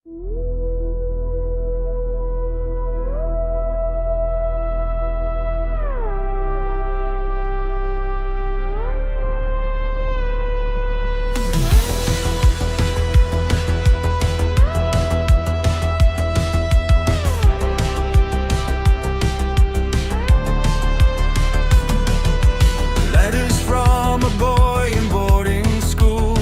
Letters from a boy in boarding school,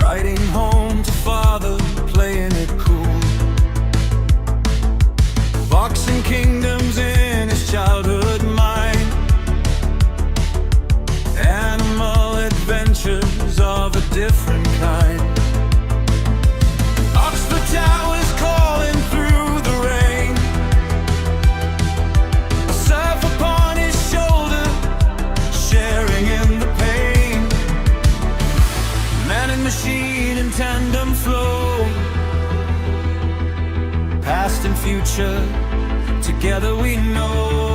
writing home to father, playing it cool. Boxing kingdoms in his childhood mind, animal adventures of a different kind. Oxford Towers calling through the rain, a surf upon his shoulder, sharing in the pain. Man and machine in tandem flow, past and future, together we know.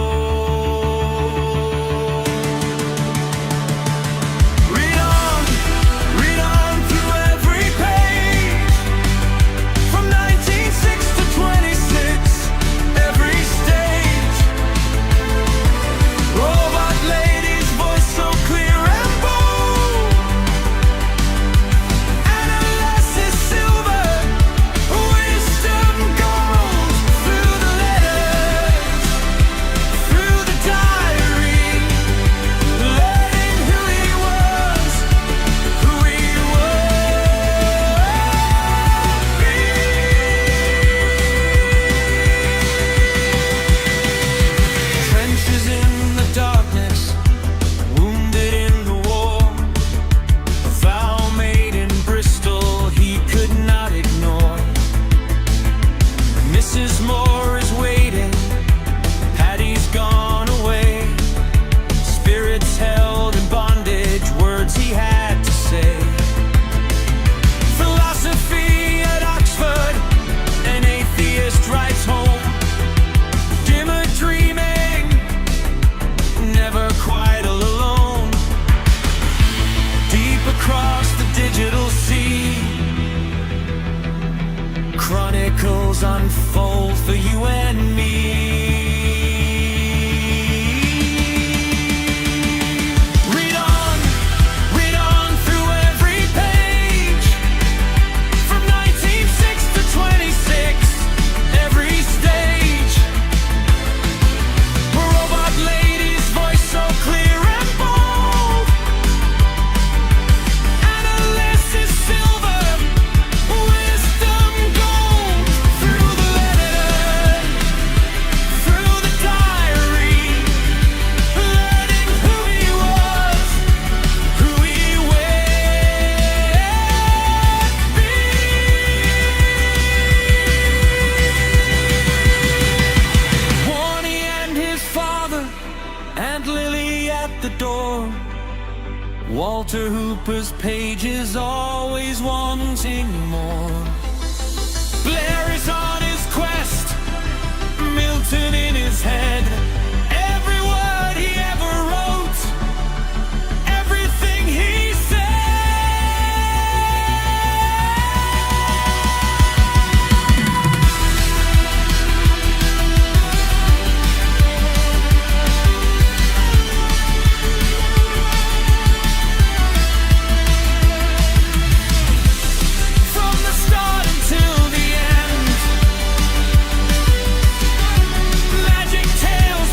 Read on through every page, from 1906 to 26, every stage. Robot lady's voice so clear and bold, analysis silver, wisdom gold. Through the letters, through the diary, learning who he was, who he would be. Trenches in the darkness, wounded in the war, a vow made in Bristol he could not ignore. Mrs. Moore is waiting, Paddy's gone away. Spirits held in bondage, words he had to say. Philosophy at Oxford, an atheist writes home. Dymer dreaming, never quite all alone. Deep across the digital sea, chronicles unfold for you and me. Read on through every page, from 1906 to 26, every stage. A robot lady's voice so clear and bold, analysis silver, wisdom gold. Through the letters, through the diary, learning who he was, who he would be. Warnie and his father, Aunt Lily at the door. Walter Hooper's pages always wanting more. Blair is on his quest, Milton in his head. Every word he ever wrote, everything he said. From the start until the end, magic tales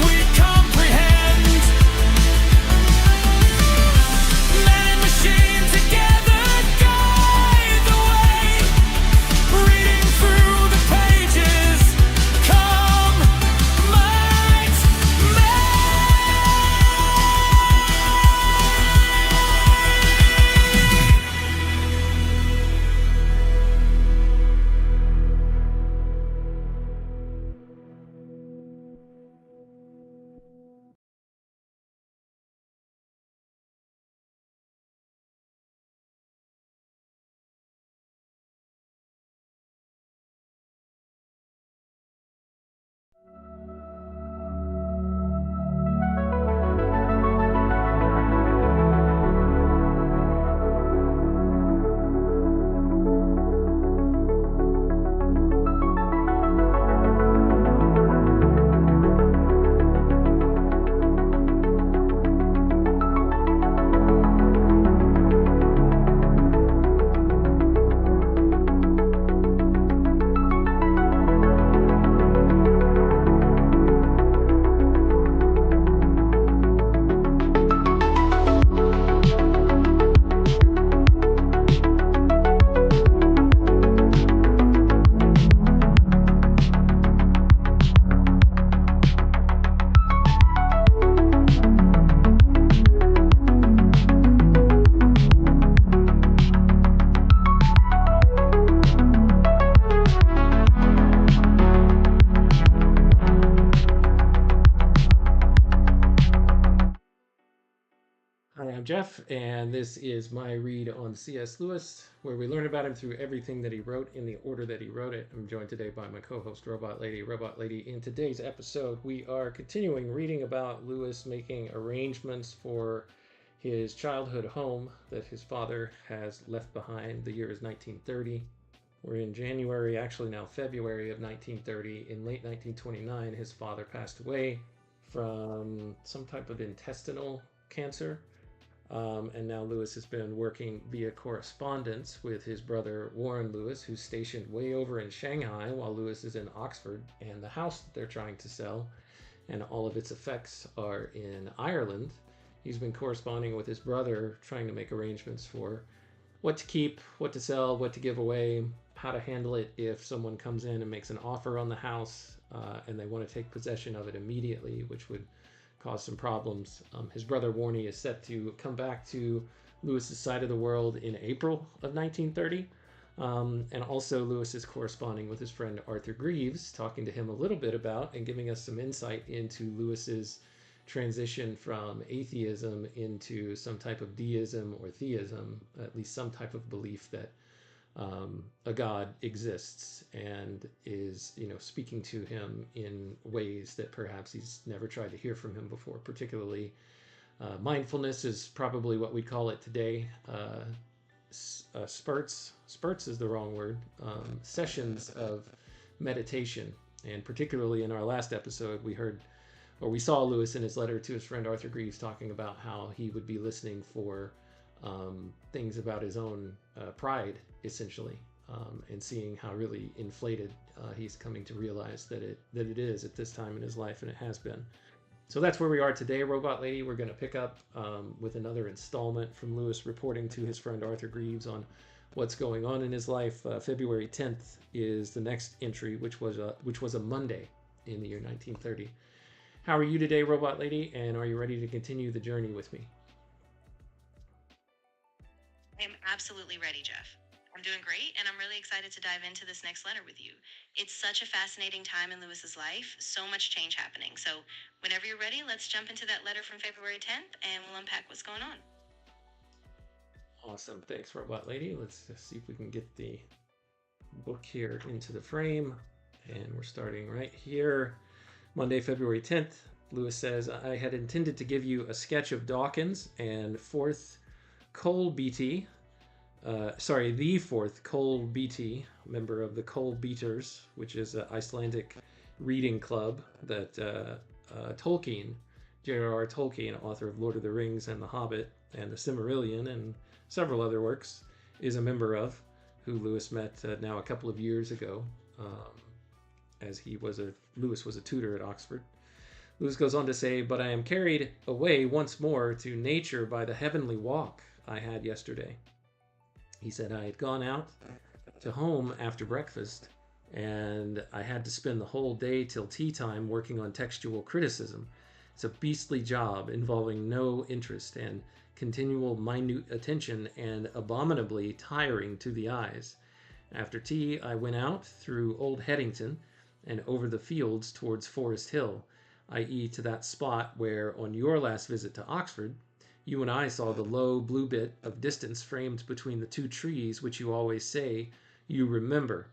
I'm Jeff, and this is my read on C.S. Lewis, where we learn about him through everything that he wrote in the order that he wrote it. I'm joined today by my co-host, Robot Lady. Robot Lady, in today's episode, we are continuing reading about Lewis making arrangements for his childhood home that his father has left behind. The year is 1930. We're in January, actually now February of 1930. In late 1929, his father passed away from some type of intestinal cancer. And now Lewis has been working via correspondence with his brother Warren Lewis, who's stationed way over in Shanghai while Lewis is in Oxford, and the house that they're trying to sell and all of its effects are in Ireland. He's been corresponding with his brother, trying to make arrangements for what to keep, what to sell, what to give away, how to handle it if someone comes in and makes an offer on the house and they want to take possession of it immediately, which would cause some problems. His brother Warnie is set to come back to Lewis's side of the world in April of 1930. And also Lewis is corresponding with his friend Arthur Greeves, talking to him a little bit about and giving us some insight into Lewis's transition from atheism into some type of deism or theism, at least some type of belief that a God exists and is, speaking to him in ways that perhaps he's never tried to hear from him before. Particularly, mindfulness is probably what we call it today. Spurts is the wrong word. Sessions of meditation, and particularly in our last episode, we saw Lewis in his letter to his friend Arthur Greeves talking about how he would be listening for things about his own pride, essentially, and seeing how really inflated he's coming to realize that it is at this time in his life, and it has been. So that's where we are today, Robot Lady. We're going to pick up with another installment from Lewis reporting to his friend Arthur Greeves on what's going on in his life. February 10th is the next entry, which was a Monday in the year 1930. How are you today, Robot Lady, and are you ready to continue the journey with me? I'm absolutely ready, Jeff. I'm doing great, and I'm really excited to dive into this next letter with you. It's such a fascinating time in Lewis's life, so much change happening. So whenever you're ready, let's jump into that letter from February 10th, and we'll unpack what's going on. Awesome. Thanks, Robot Lady. Let's just see if we can get the book here into the frame. And we're starting right here. Monday, February 10th. Lewis says, I had intended to give you a sketch of Dawkins and fourth Cole Beatty, the fourth Cole Beatty, member of the Cole Beaters, which is an Icelandic reading club that Tolkien, J.R.R. Tolkien, author of Lord of the Rings and The Hobbit and The Silmarillion and several other works, is a member of, who Lewis met now a couple of years ago, as Lewis was a tutor at Oxford. Lewis goes on to say, but I am carried away once more to nature by the heavenly walk I had yesterday. He said I had gone out to home after breakfast, and I had to spend the whole day till tea time working on textual criticism. It's a beastly job involving no interest and continual minute attention and abominably tiring to the eyes. After tea, I went out through Old Headington and over the fields towards Forest Hill, i.e. to that spot where, on your last visit to Oxford, you and I saw the low blue bit of distance framed between the two trees which you always say you remember.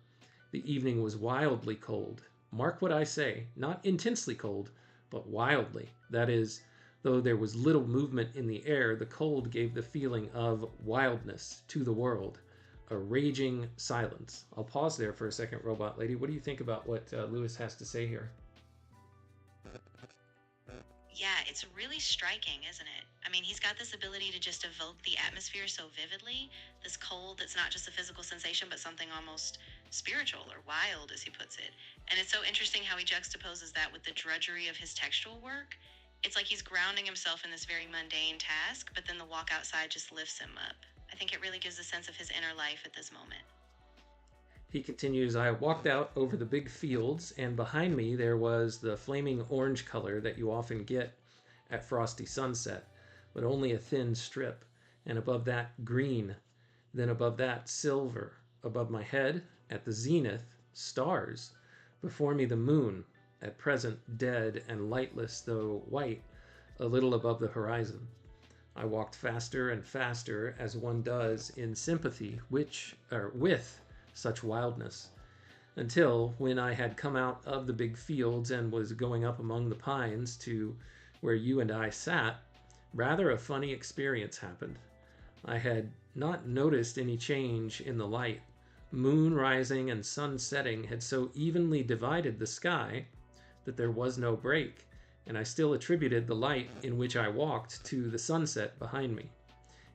The evening was wildly cold. Mark what I say, not intensely cold, but wildly. That is, though there was little movement in the air, the cold gave the feeling of wildness to the world. A raging silence. I'll pause there for a second, Robot Lady. What do you think about what Lewis has to say here? Yeah, it's really striking, isn't it? I mean, he's got this ability to just evoke the atmosphere so vividly, this cold that's not just a physical sensation, but something almost spiritual or wild, as he puts it. And it's so interesting how he juxtaposes that with the drudgery of his textual work. It's like he's grounding himself in this very mundane task, but then the walk outside just lifts him up. I think it really gives a sense of his inner life at this moment. He continues, I walked out over the big fields, and behind me there was the flaming orange color that you often get at frosty sunset, but only a thin strip, and above that green, then above that silver, above my head, at the zenith, stars, before me the moon, at present dead and lightless, though white, a little above the horizon. I walked faster and faster, as one does in sympathy with such wildness, until, when I had come out of the big fields and was going up among the pines to where you and I sat, rather a funny experience happened. I had not noticed any change in the light. Moon rising and sun setting had so evenly divided the sky that there was no break, and I still attributed the light in which I walked to the sunset behind me.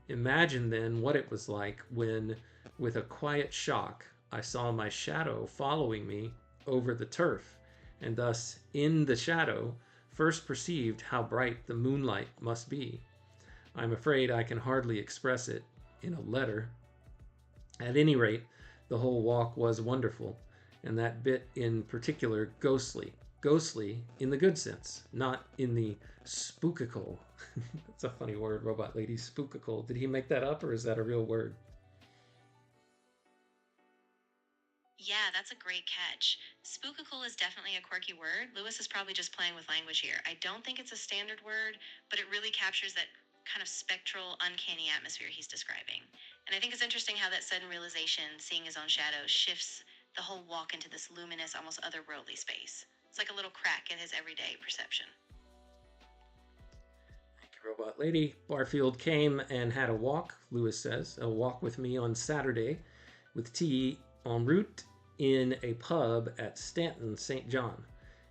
Imagine then what it was like when, with a quiet shock, I saw my shadow following me over the turf, and thus, in the shadow, first perceived how bright the moonlight must be. I'm afraid I can hardly express it in a letter. At any rate, the whole walk was wonderful, and that bit in particular ghostly. Ghostly in the good sense, not in the spookical. That's a funny word, Robot Lady, spookical. Did he make that up, or is that a real word? Yeah, that's a great catch. Spookical is definitely a quirky word. Lewis is probably just playing with language here. I don't think it's a standard word, but it really captures that kind of spectral, uncanny atmosphere he's describing. And I think it's interesting how that sudden realization, seeing his own shadow, shifts the whole walk into this luminous, almost otherworldly space. It's like a little crack in his everyday perception. Thank you, Robot Lady. Barfield came and had a walk, Lewis says, a walk with me on Saturday with tea en route in a pub at Stanton, St. John.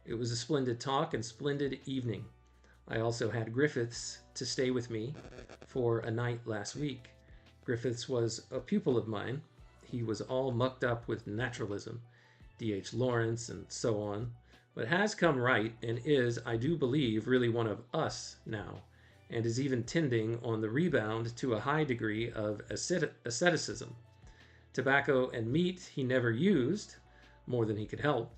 It was a splendid talk and splendid evening. I also had Griffiths to stay with me for a night last week. Griffiths was a pupil of mine. He was all mucked up with naturalism, D.H. Lawrence, and so on, but has come right and is, I do believe, really one of us now, and is even tending on the rebound to a high degree of asceticism. Tobacco and meat he never used, more than he could help.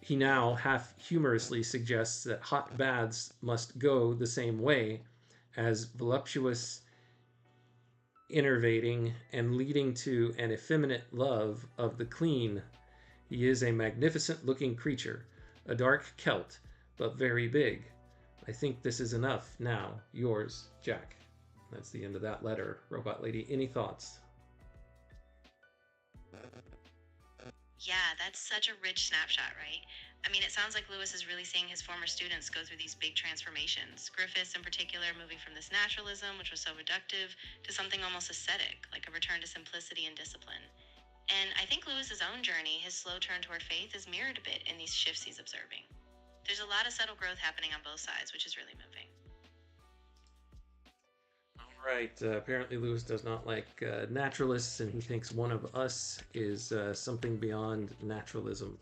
He now half humorously suggests that hot baths must go the same way as voluptuous, enervating, and leading to an effeminate love of the clean. He is a magnificent-looking creature, a dark Celt, but very big. I think this is enough now. Yours, Jack. That's the end of that letter, Robot Lady. Any thoughts? Yeah, that's such a rich snapshot, right? I mean, it sounds like Lewis is really seeing his former students go through these big transformations. Griffiths, in particular, moving from this naturalism, which was so reductive, to something almost ascetic, like a return to simplicity and discipline. And I think Lewis's own journey, his slow turn toward faith, is mirrored a bit in these shifts he's observing. There's a lot of subtle growth happening on both sides, which is really moving. Right. Apparently Lewis does not like naturalists, and he thinks one of us is something beyond naturalism.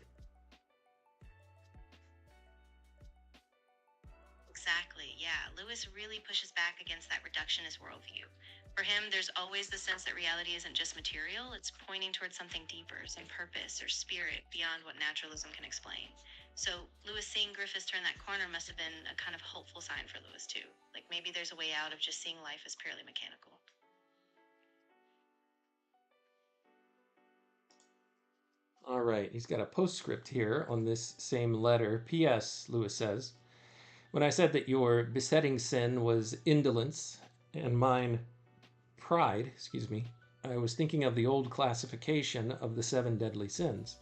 Exactly, yeah. Lewis really pushes back against that reductionist worldview. For him, there's always the sense that reality isn't just material, it's pointing towards something deeper, some purpose or spirit beyond what naturalism can explain. So Lewis seeing Griffiths turn that corner must have been a kind of hopeful sign for Lewis too. Like maybe there's a way out of just seeing life as purely mechanical. All right, he's got a postscript here on this same letter. P.S., Lewis says, when I said that your besetting sin was indolence and mine pride, I was thinking of the old classification of the 7 deadly sins.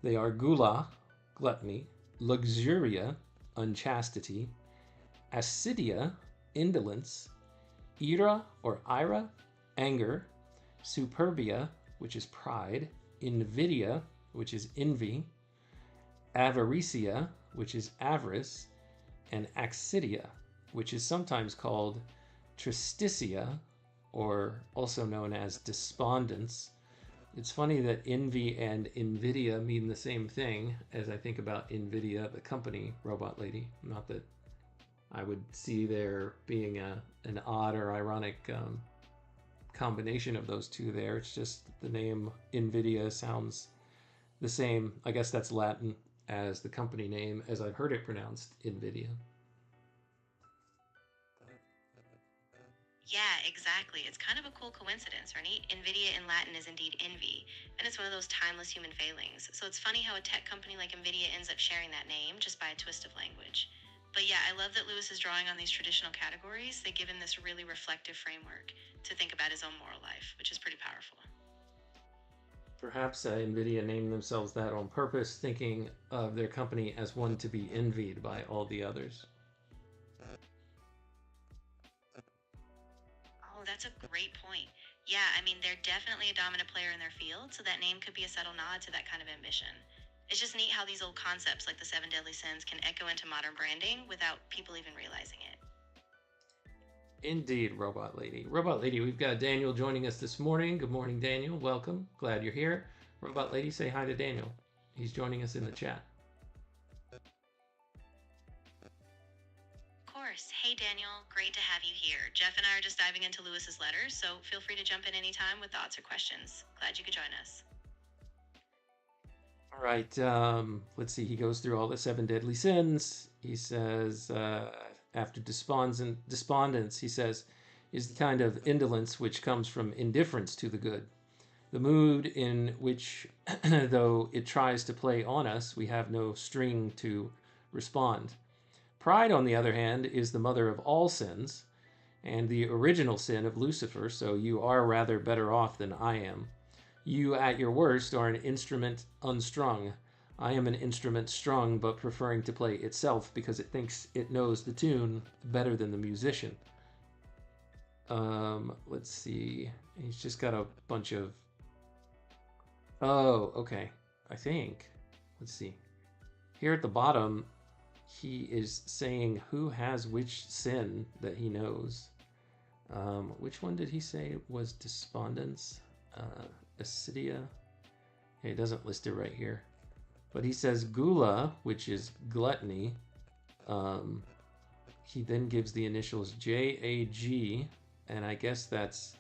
They are gula, gluttony, luxuria, unchastity, assidia, indolence, ira or ira, anger, superbia, which is pride, invidia, which is envy, avaricia, which is avarice, and accidia, which is sometimes called tristitia, or also known as despondence. It's funny that envy and invidia mean the same thing, as I think about Nvidia, the company, Robot Lady. Not that I would see there being an odd or ironic combination of those two there. It's just the name Nvidia sounds the same. I guess that's Latin as the company name, as I've heard it pronounced, Nvidia. Yeah, exactly. It's kind of a cool coincidence, right? NVIDIA in Latin is indeed envy, and it's one of those timeless human failings. So it's funny how a tech company like NVIDIA ends up sharing that name just by a twist of language. But yeah, I love that Lewis is drawing on these traditional categories. They give him this really reflective framework to think about his own moral life, which is pretty powerful. Perhaps NVIDIA named themselves that on purpose, thinking of their company as one to be envied by all the others. Oh, that's a great point. Yeah, I mean, they're definitely a dominant player in their field, so that name could be a subtle nod to that kind of ambition. It's just neat how these old concepts like the Seven Deadly Sins can echo into modern branding without people even realizing it. Indeed, Robot Lady. Robot Lady, we've got Daniel joining us this morning. Good morning, Daniel. Welcome. Glad you're here. Robot Lady, say hi to Daniel. He's joining us in the chat. Of course. Hey, Daniel. Great to have you here. Jeff and I are just diving into Lewis's letters, so feel free to jump in anytime with thoughts or questions. Glad you could join us. All right, let's see. He goes through all the 7 deadly sins. He says, after despondence, he says, is the kind of indolence which comes from indifference to the good. The mood in which, though it tries to play on us, we have no string to respond. Pride, on the other hand, is the mother of all sins, and the original sin of Lucifer, so you are rather better off than I am. You, at your worst, are an instrument unstrung. I am an instrument strung, but preferring to play itself because it thinks it knows the tune better than the musician. Let's see. He's just got a bunch of... Oh, okay. I think. Let's see. Here at the bottom, he is saying who has which sin that he knows. Which one did he say was despondence? Acidia. It doesn't list it right here. But he says gula, which is gluttony. He then gives the initials JAG, and I guess that's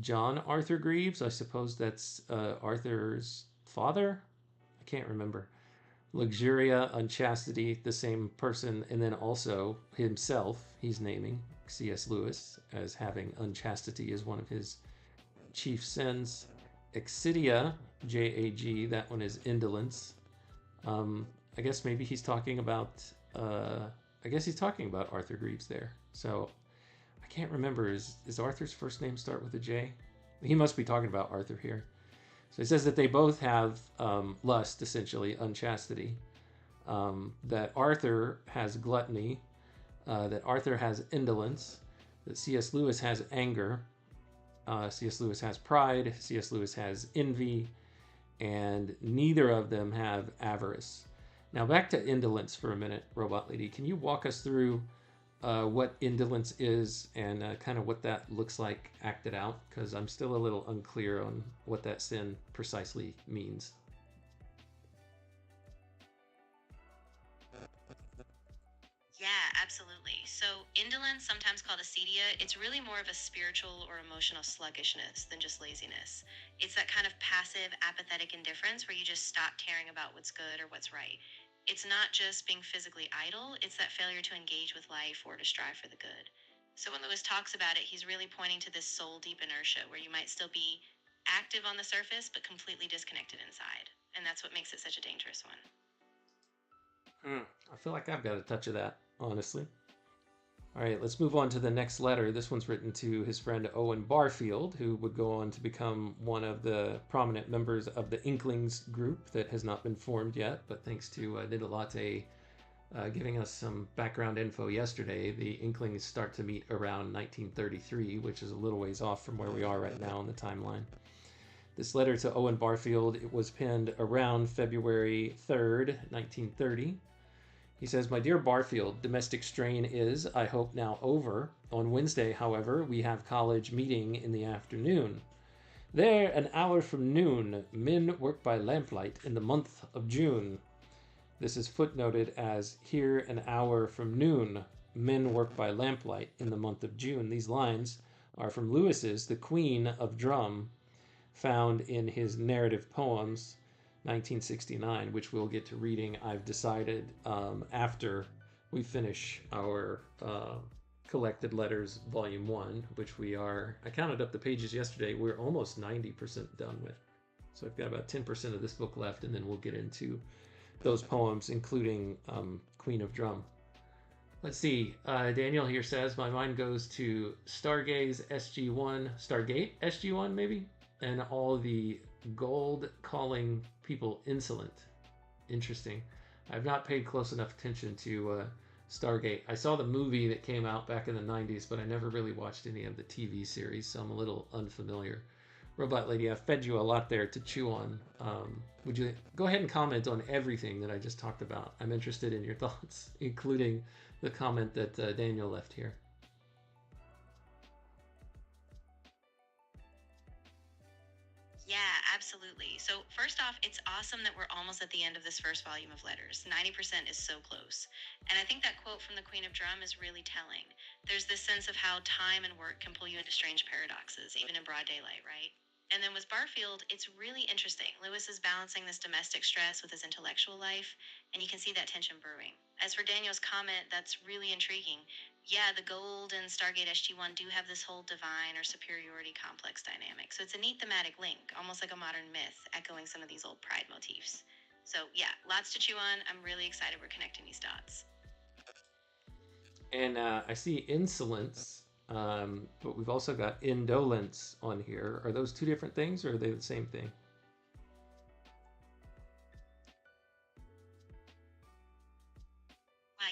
John Arthur Greaves. I suppose that's Arthur's father? I can't remember. Luxuria, unchastity, the same person, and then also himself, he's naming C.S. Lewis as having unchastity as one of his chief sins. Excidia, JAG, that one is indolence. I guess maybe he's talking about, Arthur Greaves there. So I can't remember, is Arthur's first name start with a J? He must be talking about Arthur here. So he says that they both have lust, essentially, unchastity. That Arthur has gluttony. That Arthur has indolence. That C.S. Lewis has anger. C.S. Lewis has pride. C.S. Lewis has envy. And neither of them have avarice. Now back to indolence for a minute, Robot Lady. Can you walk us through what indolence is and kind of what that looks like acted out? Because I'm still a little unclear on what that sin precisely means. Yeah, absolutely. So indolence, sometimes called acedia, it's really more of a spiritual or emotional sluggishness than just laziness. It's that kind of passive, apathetic indifference where you just stop caring about what's good or what's right. It's not just being physically idle, it's that failure to engage with life or to strive for the good. So when Lewis talks about it, he's really pointing to this soul-deep inertia where you might still be active on the surface but completely disconnected inside. And that's what makes it such a dangerous one. I feel like I've got a touch of that, honestly. All right, let's move on to the next letter. This one's written to his friend Owen Barfield, who would go on to become one of the prominent members of the Inklings group that has not been formed yet, but thanks to Nidalate giving us some background info yesterday, the Inklings start to meet around 1933, which is a little ways off from where we are right now on the timeline. This letter to Owen Barfield, it was penned around February 3rd, 1930. He says, "My dear Barfield, domestic strain is, I hope, now over. On Wednesday, however, we have college meeting in the afternoon. There, an hour from noon, men work by lamplight in the month of June." This is footnoted as, "Here, an hour from noon, men work by lamplight in the month of June." These lines are from Lewis's The Queen of Drum, found in his narrative poems, 1969, which we'll get to reading, I've decided, after we finish our Collected Letters Volume 1, which we are, I counted up the pages yesterday, we're almost 90% done with. So I've got about 10% of this book left, and then we'll get into those poems, including Queen of Drum. Let's see. Daniel here says my mind goes to Stargate SG1 maybe, and all the gold calling people insolent. Interesting. I've not paid close enough attention to Stargate. I saw the movie that came out back in the 90s, but I never really watched any of the TV series, so I'm a little unfamiliar. Robot Lady, I've fed you a lot there to chew on. Would you go ahead and comment on everything that I just talked about? I'm interested in your thoughts, including the comment that Daniel left here. Yeah, absolutely. So, first off, it's awesome that we're almost at the end of this first volume of letters. 90% is so close. And I think that quote from the Queen of Drum is really telling. There's this sense of how time and work can pull you into strange paradoxes, even in broad daylight, right? And then with Barfield, it's really interesting. Lewis is balancing this domestic stress with his intellectual life, and you can see that tension brewing. As for Daniel's comment, that's really intriguing. Yeah, the Gold and Stargate SG1 do have this whole divine or superiority complex dynamic. So it's a neat thematic link, almost like a modern myth, echoing some of these old Pride motifs. So yeah, lots to chew on. I'm really excited we're connecting these dots. And I see insolence, but we've also got indolence on here. Are those two different things, or are they the same thing?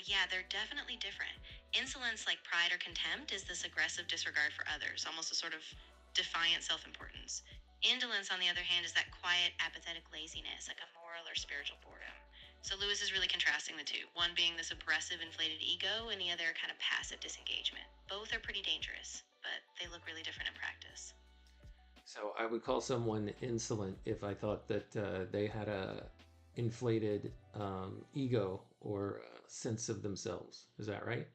Yeah, they're definitely different. Insolence, like pride or contempt, is this aggressive disregard for others, almost a sort of defiant self-importance. Indolence, on the other hand, is that quiet, apathetic laziness, like a moral or spiritual boredom. So Lewis is really contrasting the two, one being this oppressive, inflated ego, and the other kind of passive disengagement. Both are pretty dangerous, but they look really different in practice. So I would call someone insolent if I thought that they had a inflated ego or sense of themselves. Is that right?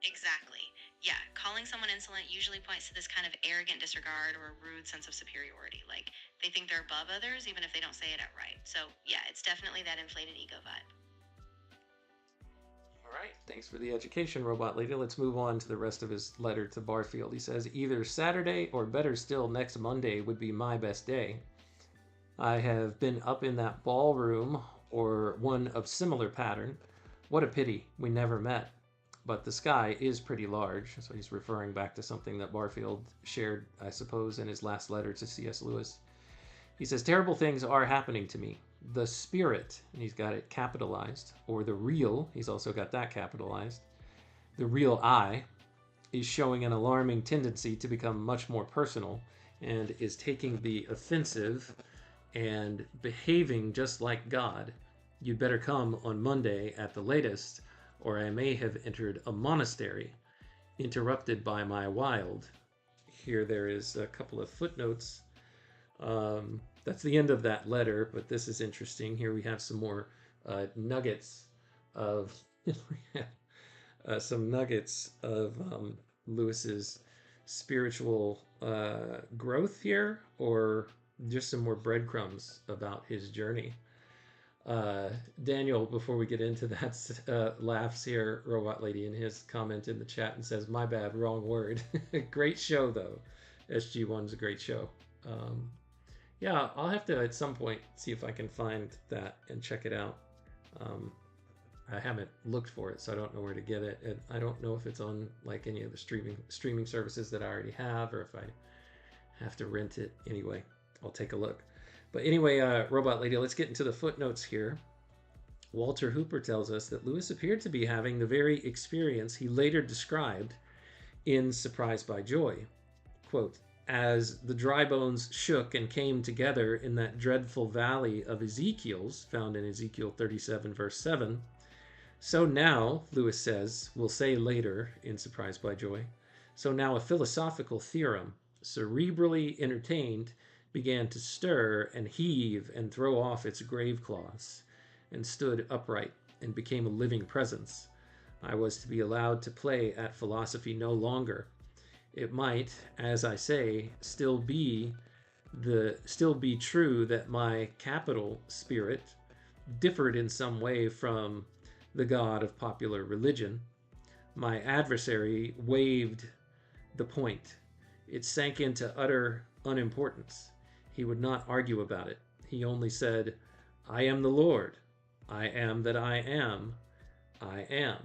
Exactly. Yeah, calling someone insolent usually points to this kind of arrogant disregard or a rude sense of superiority. Like they think they're above others even if they don't say it outright. So, yeah, it's definitely that inflated ego vibe. All right, thanks for the education, Robot Lady. Let's move on to the rest of his letter to Barfield. He says, either Saturday or better still, next Monday would be my best day. I have been up in that ballroom or one of similar pattern. What a pity we never met. But the sky is pretty large. So he's referring back to something that Barfield shared, I suppose, in his last letter to C.S. Lewis. He says, terrible things are happening to me. The spirit, and he's got it capitalized, or the real, he's also got that capitalized. The real I is showing an alarming tendency to become much more personal and is taking the offensive and behaving just like God. You'd better come on Monday at the latest, or I may have entered a monastery, interrupted by my wild. Here there is a couple of footnotes. That's the end of that letter, but this is interesting. Here we have some more nuggets of Lewis's spiritual growth here, or just some more breadcrumbs about his journey. Daniel, before we get into that, laughs here, Robot Lady, in his comment in the chat and says, my bad, wrong word. Great show, though. SG1's a great show. Yeah, I'll have to, at some point, see if I can find that and check it out. I haven't looked for it, so I don't know where to get it. And I don't know if it's on, like, any of the streaming services that I already have, or if I have to rent it. Anyway, I'll take a look. But anyway, Robot Lady, let's get into the footnotes here. Walter Hooper tells us that Lewis appeared to be having the very experience he later described in Surprised by Joy. Quote, as the dry bones shook and came together in that dreadful valley of Ezekiel's, found in Ezekiel 37, verse 7, so now, Lewis says, we'll say later in Surprised by Joy, so now a philosophical theorem, cerebrally entertained, began to stir and heave and throw off its grave cloths, and stood upright and became a living presence. I was to be allowed to play at philosophy no longer. It might, as I say, still be true that my capital spirit differed in some way from the God of popular religion. My adversary waived the point. It sank into utter unimportance. He would not argue about it. He only said, I am the Lord. I am that I am. I am.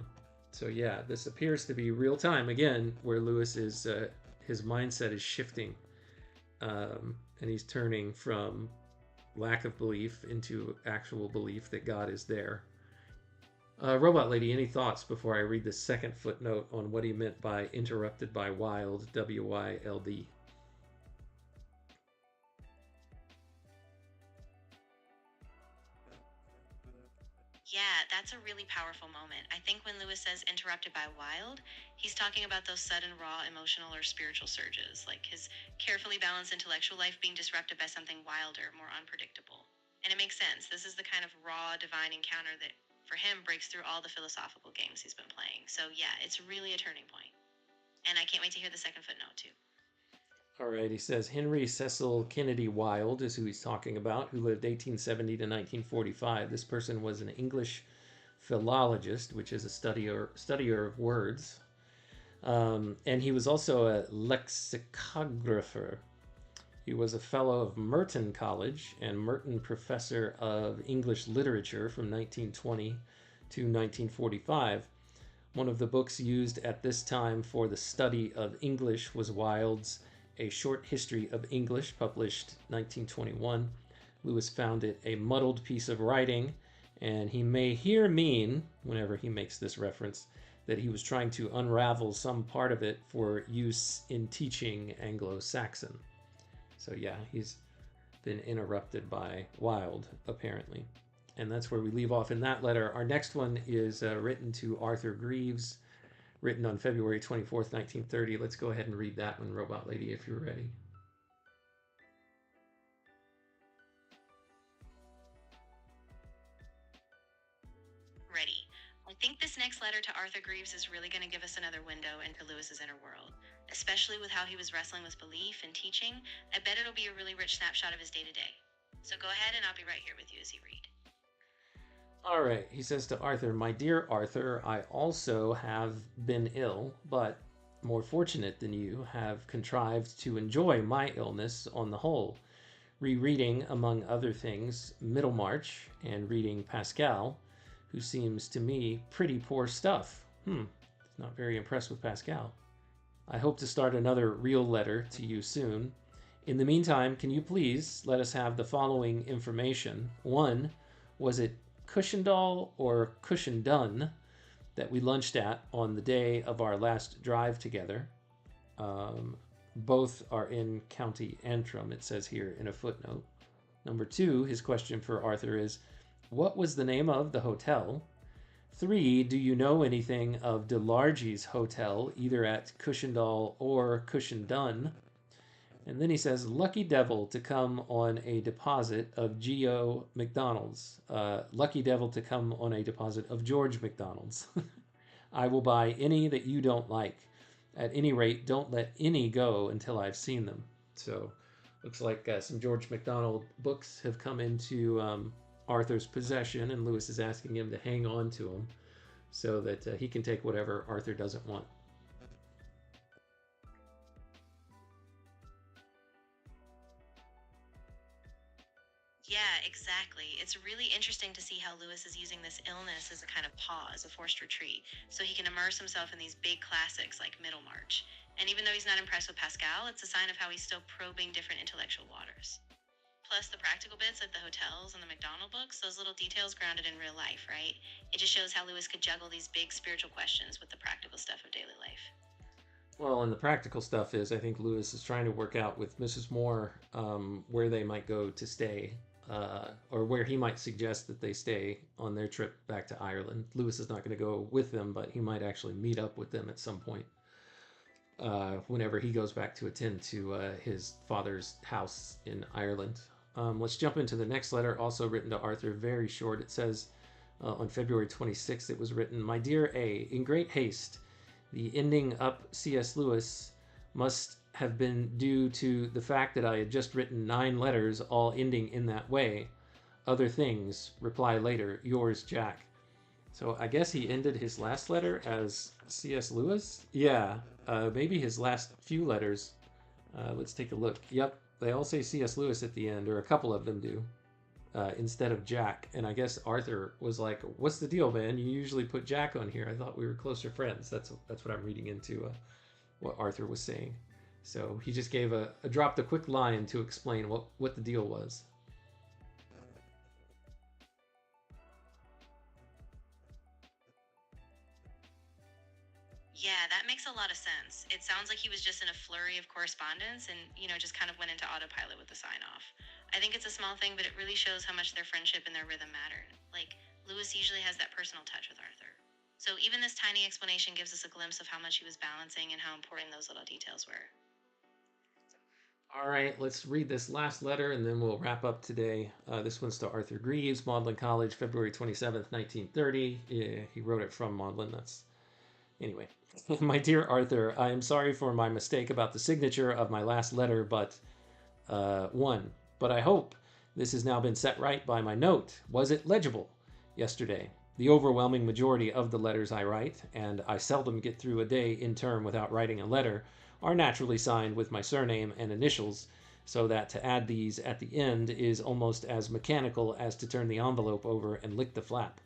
So yeah, this appears to be real time again, where Lewis is his mindset is shifting, and he's turning from lack of belief into actual belief that God is there. Robot Lady, any thoughts before I read the second footnote on what he meant by interrupted by wild, W-Y-L-D? Yeah, that's a really powerful moment. I think when Lewis says interrupted by wild, he's talking about those sudden, raw, emotional or spiritual surges, like his carefully balanced intellectual life being disrupted by something wilder, more unpredictable. And it makes sense. This is the kind of raw, divine encounter that, for him, breaks through all the philosophical games he's been playing. So yeah, it's really a turning point. And I can't wait to hear the second footnote, too. All right, he says Henry Cecil Kennedy Wilde is who he's talking about, who lived 1870 to 1945. This person was an English philologist, which is a studier of words. And he was also a lexicographer. He was a fellow of Merton College and Merton Professor of English Literature from 1920 to 1945. One of the books used at this time for the study of English was Wilde's A Short History of English, published 1921. Lewis found it a muddled piece of writing, and he may here mean, whenever he makes this reference, that he was trying to unravel some part of it for use in teaching Anglo-Saxon. So yeah, he's been interrupted by Wilde, apparently. And that's where we leave off in that letter. Our next one is written to Arthur Greaves, written on February 24th, 1930. Let's go ahead and read that one, Robot Lady, if you're ready. Ready. I think this next letter to Arthur Greaves is really going to give us another window into Lewis's inner world, especially with how he was wrestling with belief and teaching. I bet it'll be a really rich snapshot of his day-to-day. So go ahead and I'll be right here with you as you read. All right, he says to Arthur, "My dear Arthur, I also have been ill, but more fortunate than you, have contrived to enjoy my illness on the whole, rereading, among other things, Middlemarch and reading Pascal, who seems to me pretty poor stuff. Not very impressed with Pascal. I hope to start another real letter to you soon. In the meantime, can you please let us have the following information? 1. Was it Cushendall or Cushendun that we lunched at on the day of our last drive together? Both are in County Antrim, it says here in a footnote. Number 2, his question for Arthur is, what was the name of the hotel? 3, do you know anything of De Largy's hotel, either at Cushendall or Cushendun? And then he says, lucky devil to come on a deposit of Geo McDonald's. Lucky devil to come on a deposit of George McDonald's. I will buy any that you don't like. At any rate, don't let any go until I've seen them. So, looks like some George McDonald books have come into Arthur's possession, and Lewis is asking him to hang on to them so that he can take whatever Arthur doesn't want. Yeah, exactly. It's really interesting to see how Lewis is using this illness as a kind of pause, a forced retreat, so he can immerse himself in these big classics like Middlemarch. And even though he's not impressed with Pascal, it's a sign of how he's still probing different intellectual waters. Plus the practical bits like the hotels and the McDonald books, those little details grounded in real life, right? It just shows how Lewis could juggle these big spiritual questions with the practical stuff of daily life. Well, and the practical stuff is, I think Lewis is trying to work out with Mrs. Moore where they might go to stay, or where he might suggest that they stay on their trip back to Ireland. Lewis is not going to go with them, but he might actually meet up with them at some point whenever he goes back to attend to his father's house in Ireland. Let's jump into the next letter, also written to Arthur, very short. It says, on February 26th, it was written, My dear A, in great haste, the ending up C.S. Lewis must have been due to the fact that I had just written 9 letters, all ending in that way. Other things, reply later, yours, Jack. So I guess he ended his last letter as C.S. Lewis? Yeah, maybe his last few letters. Let's take a look. Yep, they all say C.S. Lewis at the end, or a couple of them do. instead of Jack. And I guess Arthur was like, "What's the deal, man? You usually put Jack on here. I thought we were closer friends." That's what I'm reading into what Arthur was saying. So he just dropped a quick line to explain what the deal was. Yeah, that makes a lot of sense. It sounds like he was just in a flurry of correspondence and, just kind of went into autopilot with the sign off. I think it's a small thing, but it really shows how much their friendship and their rhythm mattered. Like, Lewis usually has that personal touch with Arthur. So even this tiny explanation gives us a glimpse of how much he was balancing and how important those little details were. All right, let's read this last letter and then we'll wrap up today. This one's to Arthur Greaves, Magdalen College, February 27th, 1930. Yeah, he wrote it from Magdalen. Anyway. My dear Arthur, I am sorry for my mistake about the signature of my last letter, but I hope this has now been set right by my note. Was it legible yesterday? The overwhelming majority of the letters I write, and I seldom get through a day in term without writing a letter, are naturally signed with my surname and initials, so that to add these at the end is almost as mechanical as to turn the envelope over and lick the flap.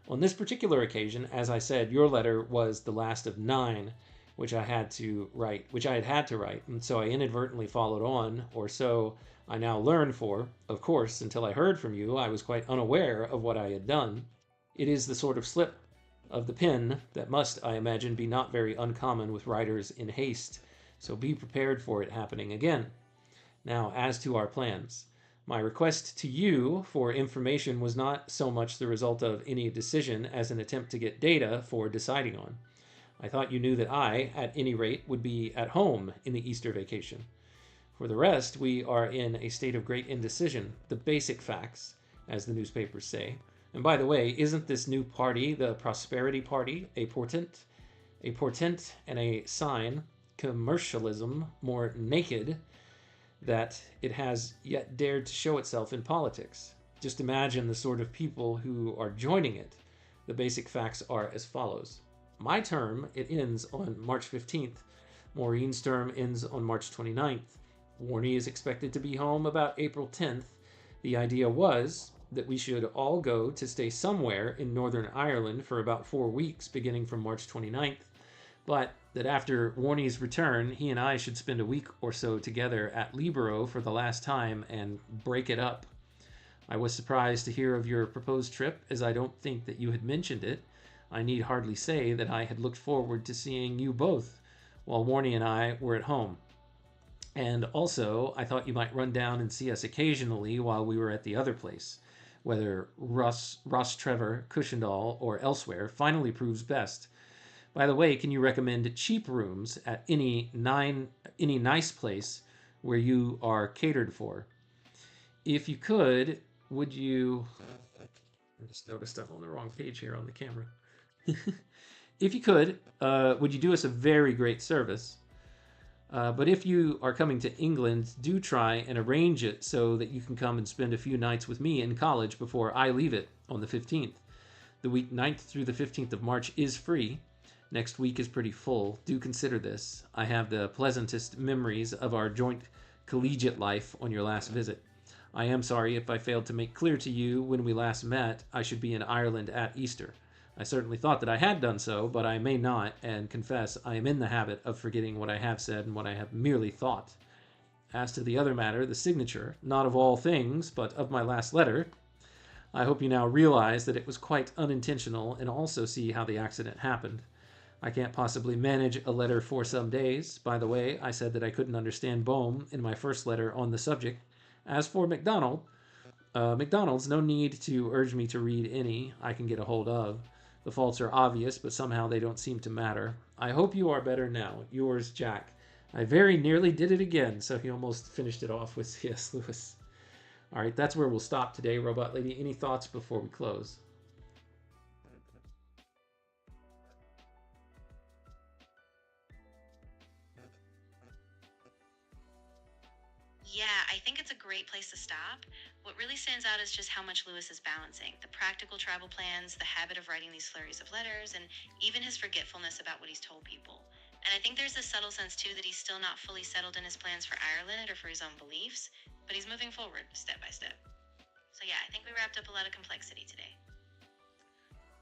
On this particular occasion, as I said, your letter was the last of 9 which I had to write, and so I inadvertently followed on, or so I now learn, for, of course, until I heard from you, I was quite unaware of what I had done. It is the sort of slip of the pen that must, I imagine, be not very uncommon with writers in haste, so be prepared for it happening again. Now, as to our plans. My request to you for information was not so much the result of any decision as an attempt to get data for deciding on. I thought you knew that I, at any rate, would be at home in the Easter vacation. For the rest, we are in a state of great indecision, the basic facts, as the newspapers say. And by the way, isn't this new party, the Prosperity Party, a portent and a sign, commercialism more naked that it has yet dared to show itself in politics? Just imagine the sort of people who are joining it. The basic facts are as follows. My term, it ends on March 15th. Maureen's term ends on March 29th. Warnie is expected to be home about April 10th. The idea was that we should all go to stay somewhere in Northern Ireland for about 4 weeks, beginning from March 29th. But that after Warnie's return, he and I should spend a week or so together at Libero for the last time and break it up. I was surprised to hear of your proposed trip, as I don't think that you had mentioned it. I need hardly say that I had looked forward to seeing you both while Warnie and I were at home. And also, I thought you might run down and see us occasionally while we were at the other place. Whether Rostrevor, Cushendall, or elsewhere finally proves best. By the way, can you recommend cheap rooms at any nice place where you are catered for? If you could, would you... I just noticed I'm on the wrong page here on the camera. If you could, would you do us a very great service? But if you are coming to England, do try and arrange it so that you can come and spend a few nights with me in college before I leave it on the 15th. The week 9th through the 15th of March is free. Next week is pretty full. Do consider this. I have the pleasantest memories of our joint collegiate life on your last visit. I am sorry if I failed to make clear to you when we last met I should be in Ireland at Easter. I certainly thought that I had done so, but I may not, and confess I am in the habit of forgetting what I have said and what I have merely thought. As to the other matter, the signature, not of all things, but of my last letter, I hope you now realize that it was quite unintentional and also see how the accident happened. I can't possibly manage a letter for some days. By the way, I said that I couldn't understand Bohm in my first letter on the subject. As for MacDonald's, no need to urge me to read any I can get a hold of. The faults are obvious, but somehow they don't seem to matter. I hope you are better now. Yours, Jack. I very nearly did it again, so he almost finished it off with C.S. Lewis. All right, that's where we'll stop today, Robot Lady. Any thoughts before we close? Yeah, I think it's a great place to stop. What really stands out is just how much Lewis is balancing the practical travel plans, the habit of writing these flurries of letters, and even his forgetfulness about what he's told people. And I think there's this subtle sense, too, that he's still not fully settled in his plans for Ireland or for his own beliefs, but he's moving forward step by step. So yeah, I think we wrapped up a lot of complexity today.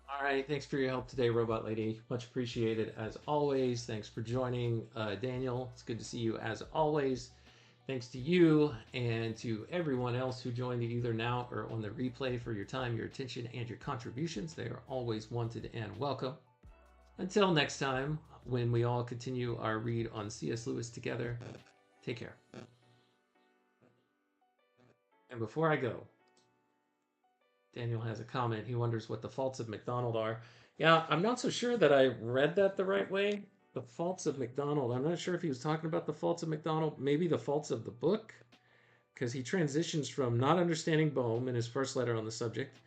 All right, thanks for your help today, Robot Lady. Much appreciated as always. Thanks for joining, Daniel. It's good to see you as always. Thanks to you and to everyone else who joined either now or on the replay for your time, your attention, and your contributions. They are always wanted and welcome. Until next time, when we all continue our read on C.S. Lewis together, take care. And before I go, Daniel has a comment. He wonders what the faults of MacDonald are. Yeah, I'm not so sure that I read that the right way. The faults of MacDonald. I'm not sure if he was talking about the faults of MacDonald. Maybe the faults of the book, because he transitions from not understanding Bohm in his first letter on the subject.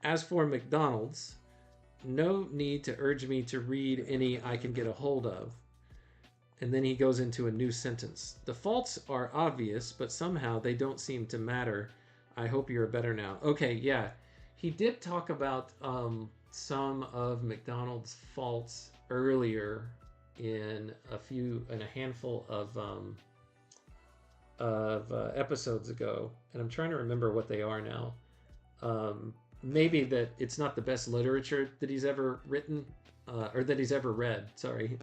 As for MacDonald's, no need to urge me to read any I can get a hold of. And then he goes into a new sentence. The faults are obvious, but somehow they don't seem to matter. I hope you're better now. Okay, yeah. He did talk about some of MacDonald's faults earlier in a handful of episodes ago, and I'm trying to remember what they are now. Maybe that it's not the best literature that he's ever written, or that he's ever read, sorry.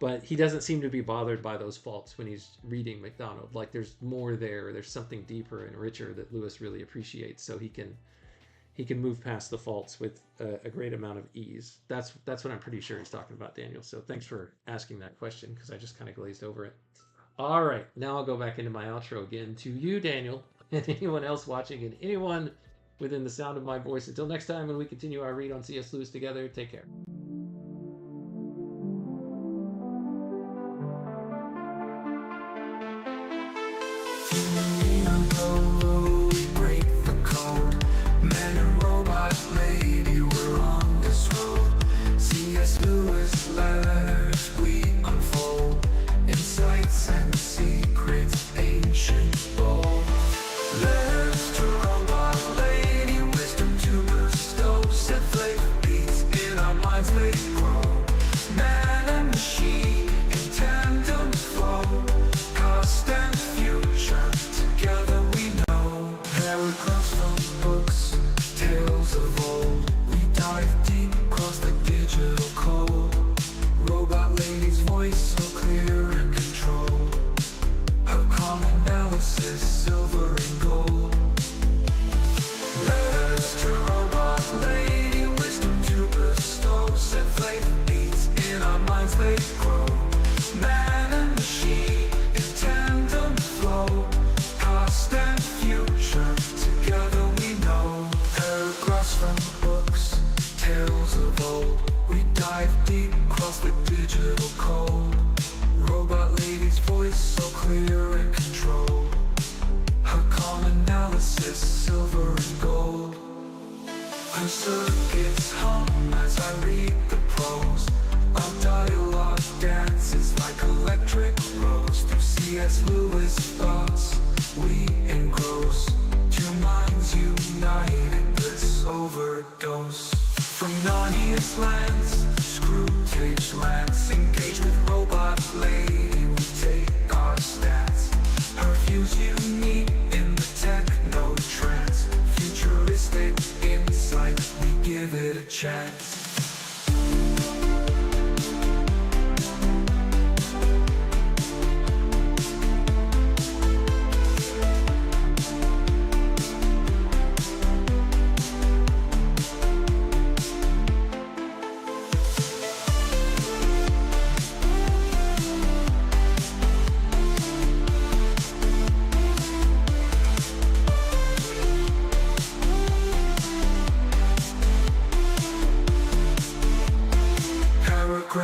But he doesn't seem to be bothered by those faults when he's reading MacDonald. Like there's more there, there's something deeper and richer that Lewis really appreciates, so he can move past the faults with a great amount of ease. That's what I'm pretty sure he's talking about, Daniel. So thanks for asking that question, because I just kind of glazed over it. All right, now I'll go back into my outro again. To you, Daniel, and anyone else watching, and anyone within the sound of my voice. Until next time, when we continue our read on C.S. Lewis together, take care.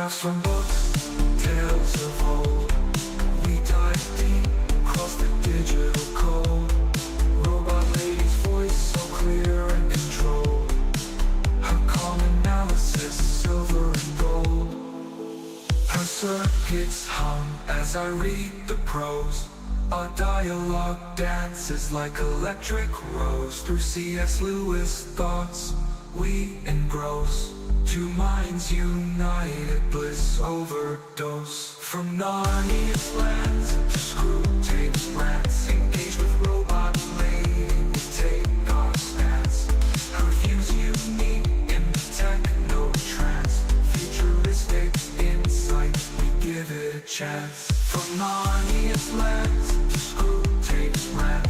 From books, tales of old, we dive deep across the digital code. Robot lady's voice so clear and controlled. Her calm analysis, silver and gold. Her circuits hum as I read the prose. Our dialogue dances like electric rose. Through C.S. Lewis thoughts, we engross. Two minds united, bliss overdose. From Narnia's lands to screw tapes rants, engage with robot lady, we take chat. From Narnia's land, the school takes rap.